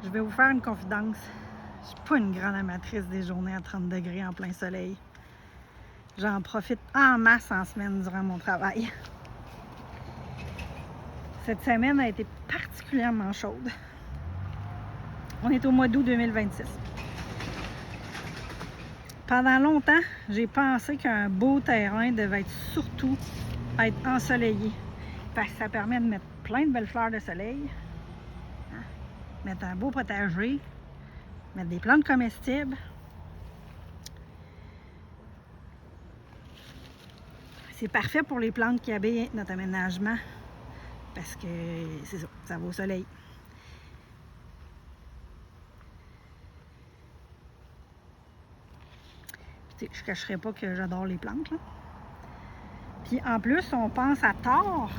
Je vais vous faire une confidence. Je suis pas une grande amatrice des journées à 30 degrés en plein soleil. J'en profite en masse en semaine durant mon travail. Cette semaine a été particulièrement chaude. On est au mois d'août 2026. Pendant longtemps, j'ai pensé qu'un beau terrain devait être surtout être ensoleillé. Parce que ça permet de mettre plein de belles fleurs de soleil, mettre un beau potager, mettre des plantes comestibles. C'est parfait pour les plantes qui habillent notre aménagement parce que c'est ça va au soleil. Je ne cacherai pas que j'adore les plantes, là. Puis en plus, on pense à tort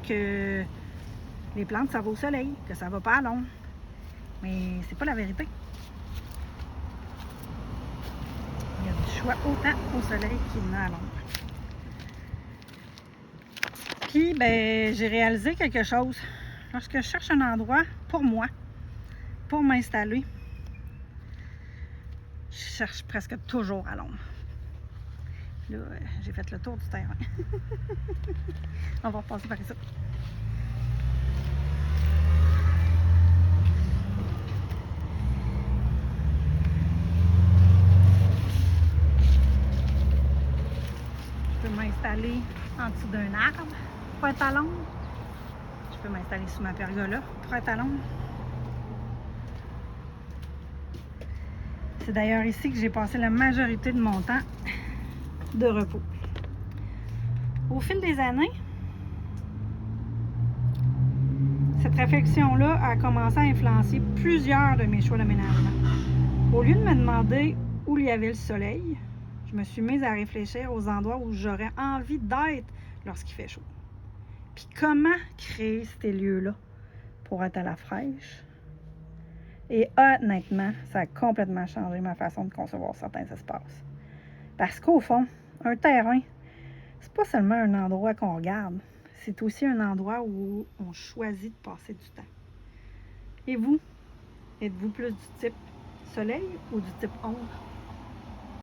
que les plantes, ça va au soleil, que ça va pas à l'ombre. Mais c'est pas la vérité. Il y a du choix autant au soleil qu'il y en a à l'ombre. Puis, ben, j'ai réalisé quelque chose. Lorsque je cherche un endroit pour moi, pour m'installer, je cherche presque toujours à l'ombre. Là, j'ai fait le tour du terrain. On va repasser par ici. Je peux m'installer en dessous d'un arbre pour être à l'ombre. Je peux m'installer sous ma pergola pour être à l'ombre. C'est d'ailleurs ici que j'ai passé la majorité de mon temps de repos. Au fil des années, cette réflexion-là a commencé à influencer plusieurs de mes choix d'aménagement. Au lieu de me demander où il y avait le soleil, je me suis mise à réfléchir aux endroits où j'aurais envie d'être lorsqu'il fait chaud. Puis comment créer ces lieux-là pour être à la fraîche. Et honnêtement, ça a complètement changé ma façon de concevoir certains espaces. Parce qu'au fond, un terrain, c'est pas seulement un endroit qu'on regarde, c'est aussi un endroit où on choisit de passer du temps. Et vous, êtes-vous plus du type soleil ou du type ombre?